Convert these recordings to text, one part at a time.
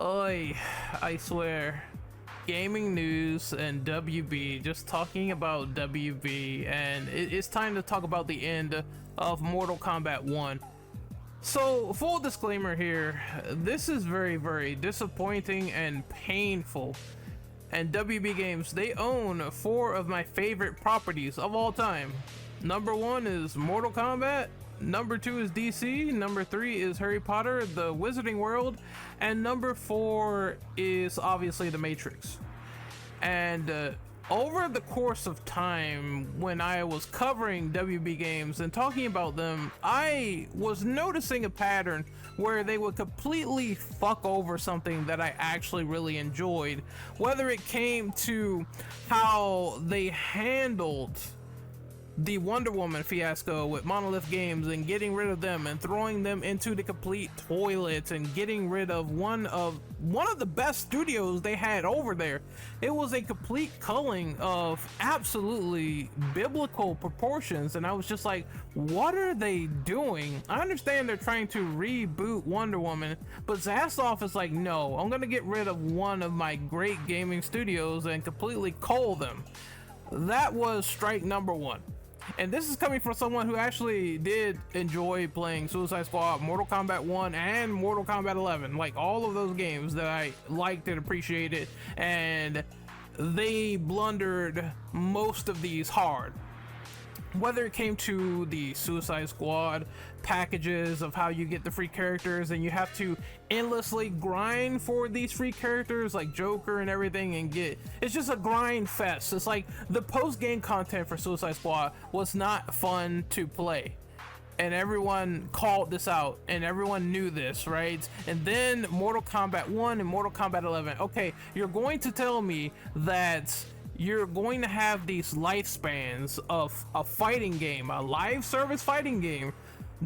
Oi, I swear. Gaming news and WB, just talking about WB, and it's time to talk about the end of Mortal Kombat 1. So, full disclaimer here, this is very, very disappointing and painful. And WB Games, they own four of my favorite properties of all time. Number one is Mortal Kombat, number two is DC, number three is Harry Potter, the Wizarding World, and number four is obviously The Matrix. And over the course of time, when I was covering WB Games and talking about them, I was noticing a pattern where they would completely fuck over something that I actually really enjoyed, whether it came to how they handled the Wonder Woman fiasco with Monolith Games and getting rid of them and throwing them into the complete toilet and getting rid of one of the best studios they had over there. It was a complete culling of absolutely biblical proportions, and I was just like, what are they doing? I understand they're trying to reboot Wonder Woman, but Zaslav is like, no, I'm gonna get rid of one of my great gaming studios and completely cull them. That was strike number one. And this is coming from someone who actually did enjoy playing Suicide Squad, Mortal Kombat 1, and Mortal Kombat 11. Like, all of those games that I liked and appreciated, and they blundered most of these hard. Whether it came to the Suicide Squad packages of how you get the free characters and you have to endlessly grind for these free characters like Joker and everything, and it's just a grind fest. It's like the post-game content for Suicide Squad was not fun to play, and everyone called this out and everyone knew this, right? And then Mortal Kombat 1 and Mortal Kombat 11. Okay, you're going to tell me that you're going to have these lifespans of a fighting game, a live service fighting game,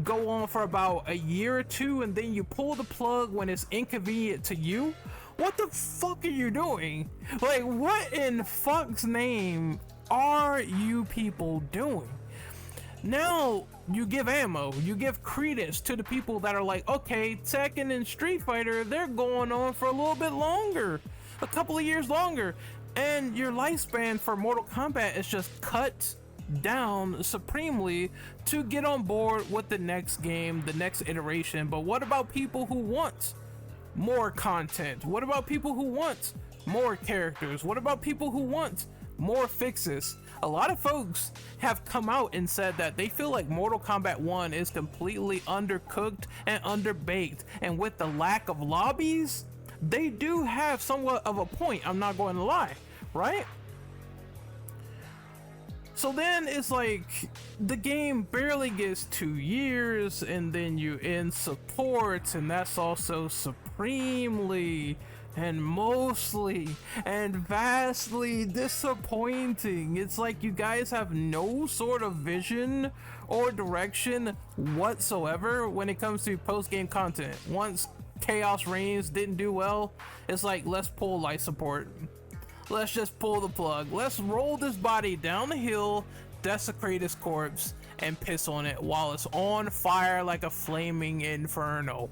go on for about a year or two, and then you pull the plug when it's inconvenient to you? What the fuck are you doing? Like, what in fuck's name are you people doing? Now you give ammo, you give credence to the people that are like, okay, Tekken and Street Fighter, they're going on for a little bit longer, a couple of years longer, and your lifespan for Mortal Kombat is just cut down supremely to get on board with the next game, the next iteration. But what about people who want more content? What about people who want more characters? What about people who want more fixes? A lot of folks have come out and said that they feel like Mortal Kombat 1 is completely undercooked and underbaked, and with the lack of lobbies, they do have somewhat of a point, I'm not going to lie, right? So then it's like the game barely gets 2 years, and then you end support, and that's also supremely and mostly and vastly disappointing. It's like you guys have no sort of vision or direction whatsoever when it comes to post-game content. Once Chaos Reigns didn't do well, it's like, let's pull life support. Let's just pull the plug. Let's roll this body down the hill, desecrate his corpse, and piss on it while it's on fire like a flaming inferno.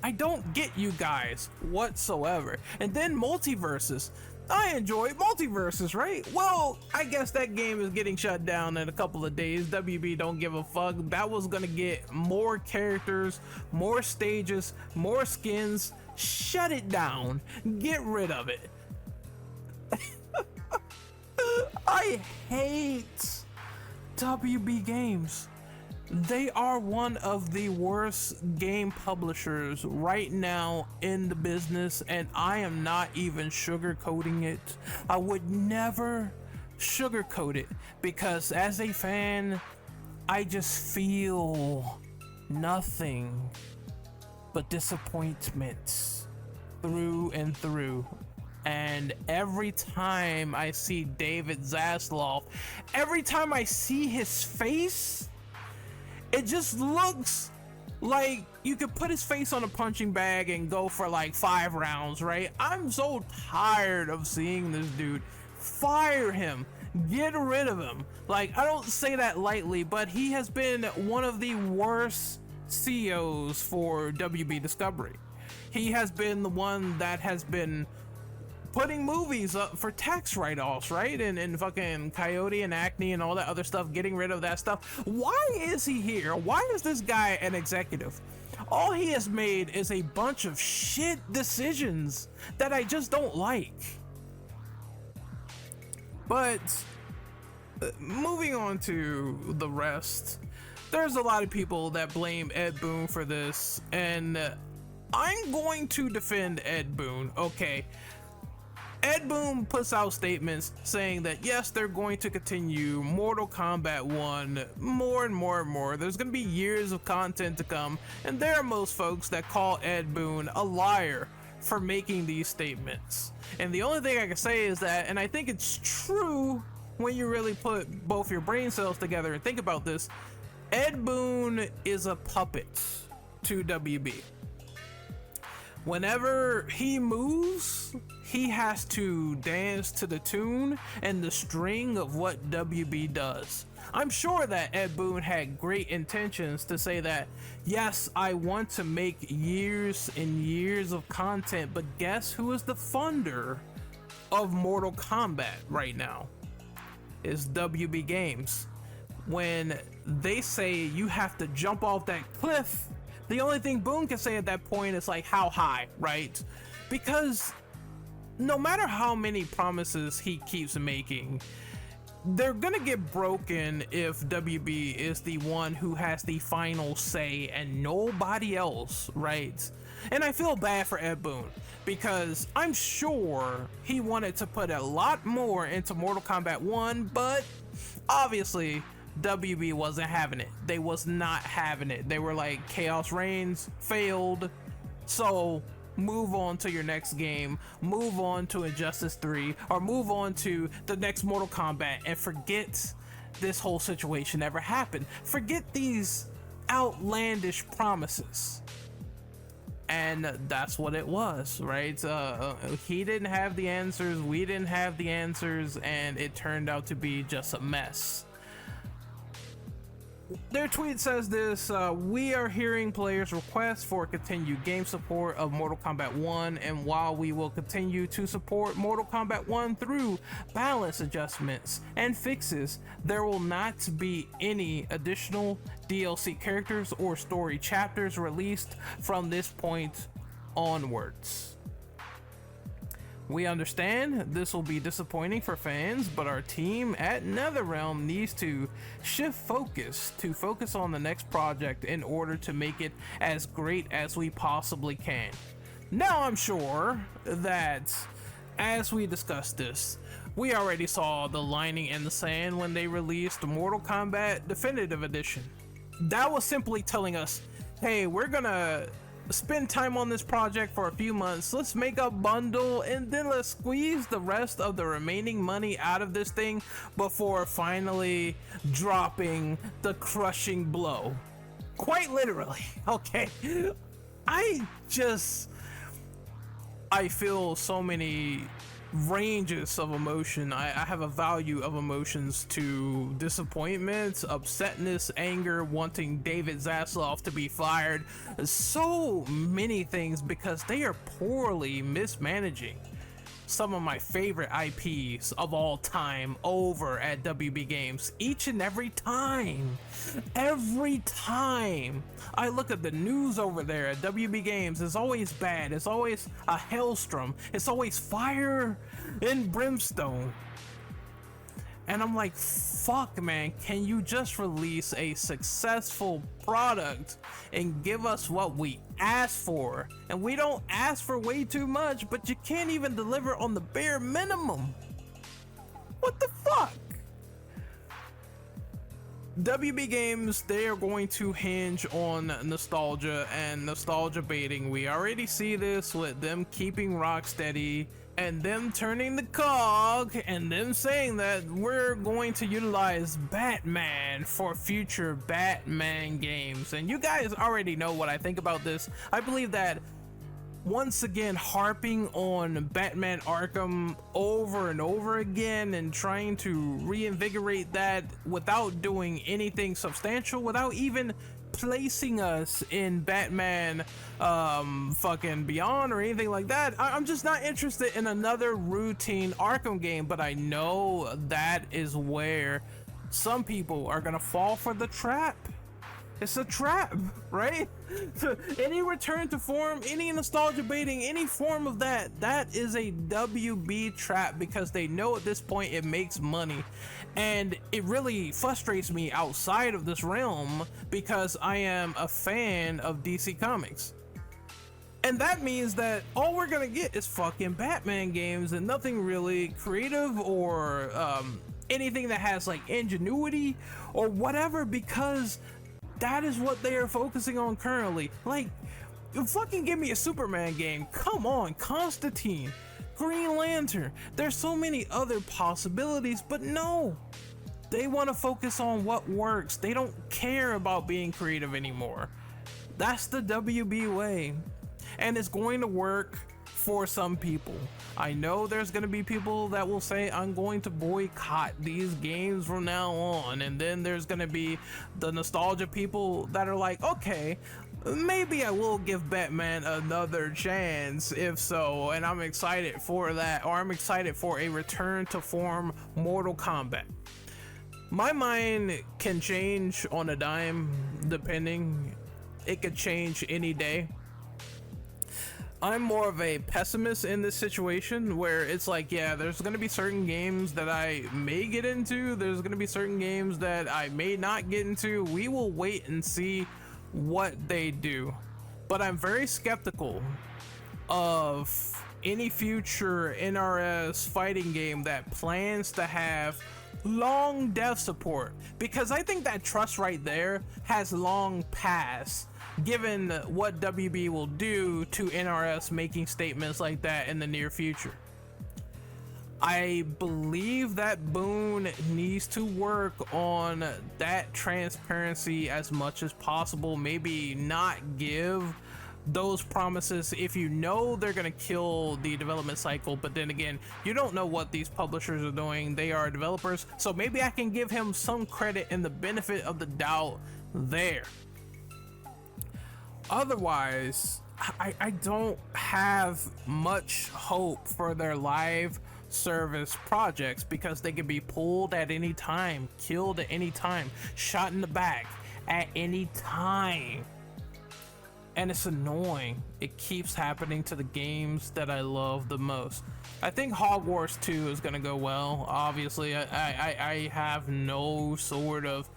I don't get you guys whatsoever. And then multiverses. I enjoy multiverses, right? Well, I guess that game is getting shut down in a couple of days. WB don't give a fuck. That was gonna get more characters, more stages, more skins. Shut it down. Get rid of it. I hate WB Games. They are one of the worst game publishers right now in the business, and I am not even sugarcoating it. I would never sugarcoat it, because as a fan, I just feel nothing but disappointment through and through. And every time I see David Zaslav, every time I see his face, it just looks like you could put his face on a punching bag and go for like 5 rounds, right? I'm so tired of seeing this dude. Fire him. Get rid of him. Like, I don't say that lightly, but he has been one of the worst CEOs for WB Discovery. He has been the one that has been putting movies up for tax write-offs, right? And fucking Coyote and Acne and all that other stuff, getting rid of that stuff. Why is he here? Why is this guy an executive? All he has made is a bunch of shit decisions that I just don't like. But moving on to the rest, there's a lot of people that blame Ed Boon for this, and I'm going to defend Ed Boon. Okay, Ed Boon puts out statements saying that yes, they're going to continue Mortal Kombat 1 more and more and more. There's going to be years of content to come, and there are most folks that call Ed Boon a liar for making these statements. And the only thing I can say is that, and I think it's true when you really put both your brain cells together and think about this, Ed Boon is a puppet to WB. Whenever he moves, he has to dance to the tune and the string of what WB does. I'm sure that Ed Boon had great intentions to say that, yes, I want to make years and years of content, but guess who is the funder of Mortal Kombat right now? Is WB Games. When they say you have to jump off that cliff, the only thing Boon can say at that point is like, how high, right? Because no matter how many promises he keeps making, they're gonna get broken if WB is the one who has the final say and nobody else, right? And I feel bad for Ed Boon because I'm sure he wanted to put a lot more into Mortal Kombat 1, but obviously WB wasn't having it. They was not having it. They were like, Chaos Reigns failed, so move on to your next game, move on to Injustice 3, or move on to the next Mortal Kombat and forget this whole situation ever happened. Forget these outlandish promises. And that's what it was, right? He didn't have the answers, we didn't have the answers, and it turned out to be just a mess. Their tweet says this, we are hearing players' requests for continued game support of Mortal Kombat 1, and while we will continue to support Mortal Kombat 1 through balance adjustments and fixes, there will not be any additional DLC characters or story chapters released from this point onwards. We understand this will be disappointing for fans, but our team at NetherRealm needs to shift focus to focus on the next project in order to make it as great as we possibly can. Now I'm sure that as we discussed this, we already saw the lining in the sand when they released Mortal Kombat Definitive Edition. That was simply telling us, hey, we're gonna spend time on this project for a few months, let's make a bundle and then let's squeeze the rest of the remaining money out of this thing before finally dropping the crushing blow. Quite literally. Okay, I feel so many ranges of emotion. I have a value of emotions to disappointment, upsetness, anger, wanting David Zaslav to be fired, so many things, because they are poorly mismanaging some of my favorite IPs of all time over at WB Games. Each and every time I look at the news over there at WB Games, it's always bad, it's always a hailstorm, it's always fire and brimstone. And I'm like, fuck man, can you just release a successful product and give us what we asked for? And we don't ask for way too much, but you can't even deliver on the bare minimum. What the fuck? WB Games, they are going to hinge on nostalgia and nostalgia baiting. We already see this with them keeping Rocksteady and them turning the cog and them saying that we're going to utilize Batman for future Batman games. And you guys already know what I think about this. I believe that once again harping on Batman Arkham over and over again and trying to reinvigorate that without doing anything substantial, without even placing us in Batman fucking Beyond or anything like that. I'm just not interested in another routine Arkham game, but I know that is where some people are gonna fall for the trap. It's a trap, right? So any return to form, any nostalgia baiting, any form of that is a WB trap, because they know at this point it makes money. And it really frustrates me outside of this realm, because I am a fan of DC Comics. And that means that all we're gonna get is fucking Batman games and nothing really creative or anything that has like ingenuity or whatever, because that is what they are focusing on currently. Like, fucking give me a Superman game. Come on, Constantine, Green Lantern. There's so many other possibilities, but no. They want to focus on what works. They don't care about being creative anymore. That's the WB way. And it's going to work for some people. I know there's going to be people that will say, I'm going to boycott these games from now on. And then there's going to be the nostalgia people that are like, okay, maybe I will give Batman another chance if so. And I'm excited for that. Or I'm excited for a return to form Mortal Kombat. My mind can change on a dime, depending. It could change any day. I'm more of a pessimist in this situation, where it's like, yeah, there's going to be certain games that I may get into. There's going to be certain games that I may not get into. We will wait and see what they do. But I'm very skeptical of any future NRS fighting game that plans to have long dev support, because I think that trust right there has long passed, given what WB will do to NRS making statements like that in the near future. I believe that Boone needs to work on that transparency as much as possible. Maybe not give those promises if you know they're gonna kill the development cycle, but then again, you don't know what these publishers are doing. They are developers, so maybe I can give him some credit and the benefit of the doubt there. Otherwise, I don't have much hope for their live service projects, because they can be pulled at any time, killed at any time, shot in the back at any time. And it's annoying. It keeps happening to the games that I love the most. I think Hogwarts 2 is gonna go well. Obviously, I have no sort of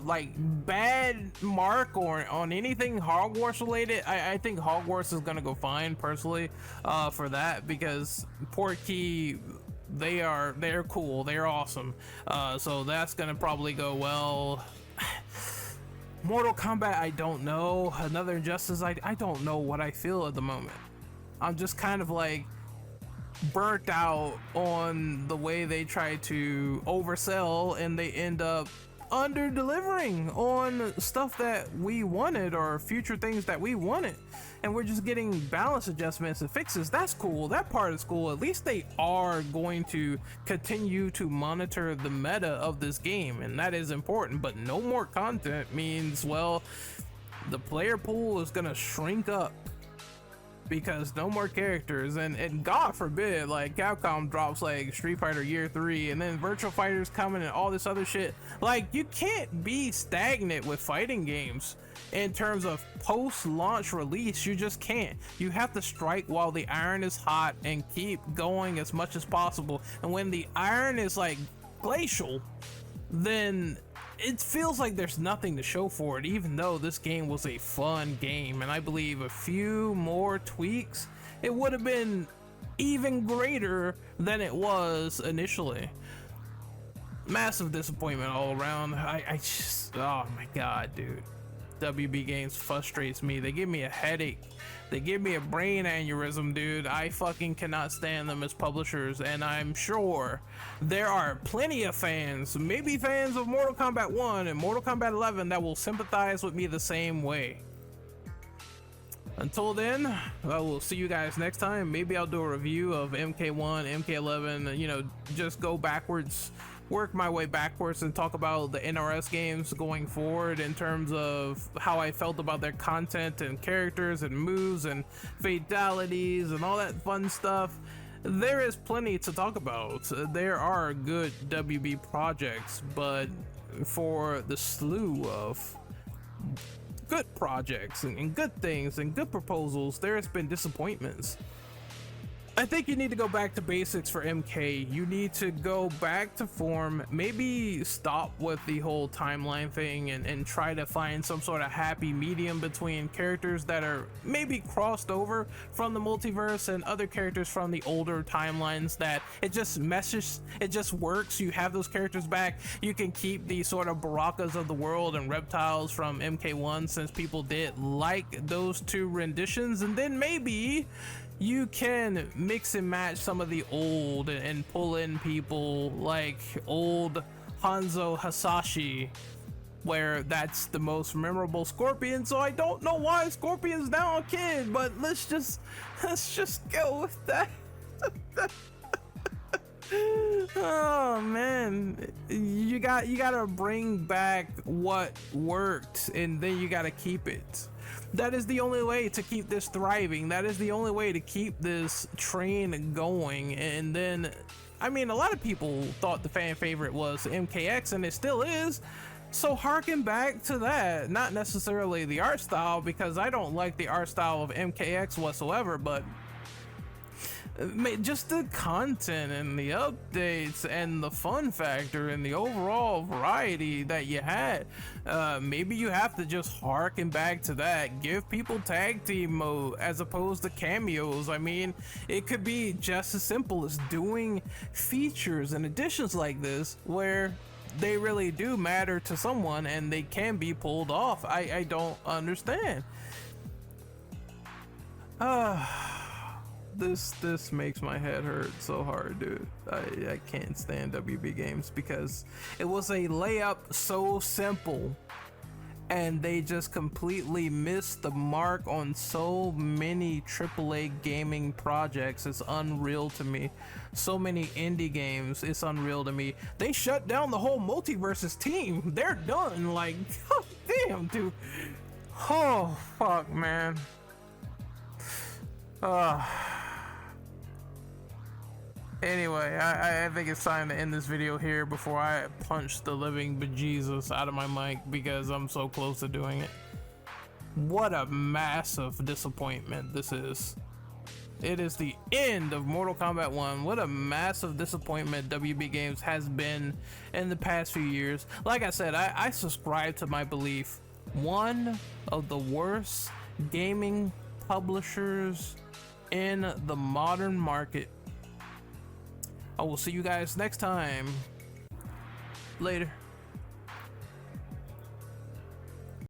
like bad mark or on anything Hogwarts related. I think Hogwarts is gonna go fine personally for that, because Portkey, they're cool, they're awesome. So that's gonna probably go well. Mortal Kombat, I don't know. Another Injustice, I don't know what I feel at the moment. I'm just kind of like burnt out on the way they try to oversell, and they end up under delivering on stuff that we wanted, or future things that we wanted, and we're just getting balance adjustments and fixes. That's cool. That part is cool. At least they are going to continue to monitor the meta of this game, and that is important. But no more content means, well, the player pool is gonna shrink up, because no more characters, and God forbid like Capcom drops like Street Fighter Year 3 and then Virtual Fighters coming and all this other shit. Like, you can't be stagnant with fighting games in terms of post-launch release. You just can't. You have to strike while the iron is hot and keep going as much as possible. And when the iron is like glacial, then it feels like there's nothing to show for it, even though this game was a fun game. And I believe a few more tweaks, it would have been even greater than it was initially. Massive disappointment all around. I just, oh my god, dude. WB Games frustrates me. They give me a headache. They give me a brain aneurysm, dude. I fucking cannot stand them as publishers, and I'm sure there are plenty of fans, maybe fans of Mortal Kombat 1 and Mortal Kombat 11, that will sympathize with me the same way. Until then, I will see you guys next time. Maybe I'll do a review of MK1, MK11, you know, just go backwards work my way backwards and talk about the NRS games going forward in terms of how I felt about their content and characters and moves and fatalities and all that fun stuff, there is plenty to talk about. There are good WB projects, but for the slew of good projects and good things and good proposals, there has been disappointments. I think you need to go back to basics for MK. You need to go back to form, maybe stop with the whole timeline thing and try to find some sort of happy medium between characters that are maybe crossed over from the multiverse and other characters from the older timelines that it just meshes, it just works. You have those characters back. You can keep the sort of Barakas of the world and reptiles from MK1, since people did like those two renditions, and then maybe you can mix and match some of the old and pull in people like old Hanzo Hasashi, where that's the most memorable Scorpion. So I don't know why Scorpion's now a kid, but let's just go with that. Oh man, you gotta bring back what worked, and then you gotta keep it. That is the only way to keep this thriving. That is the only way to keep this train going. And then, I mean, a lot of people thought the fan favorite was MKX, and it still is. So harken back to that. Not necessarily the art style, because I don't like the art style of MKX whatsoever, but just the content and the updates and the fun factor and the overall variety that you had. Maybe you have to just harken back to that. Give people tag team mode as opposed to cameos. I mean, it could be just as simple as doing features and additions like this where they really do matter to someone and they can be pulled off. I don't understand. This makes my head hurt so hard, dude. I can't stand WB games because it was a layup so simple and they just completely missed the mark on so many AAA gaming projects. It's unreal to me. So many indie games, it's unreal to me. They shut down the whole Multiverses team. They're done. Like, oh, damn, dude. Oh, fuck, man. Anyway, I think it's time to end this video here before I punch the living bejesus out of my mic because I'm so close to doing it. What a massive disappointment this is. It is the end of Mortal Kombat 1. What a massive disappointment WB Games has been in the past few years. Like I said, I subscribe to my belief. One of the worst gaming publishers in the modern market. I will see you guys next time. Later.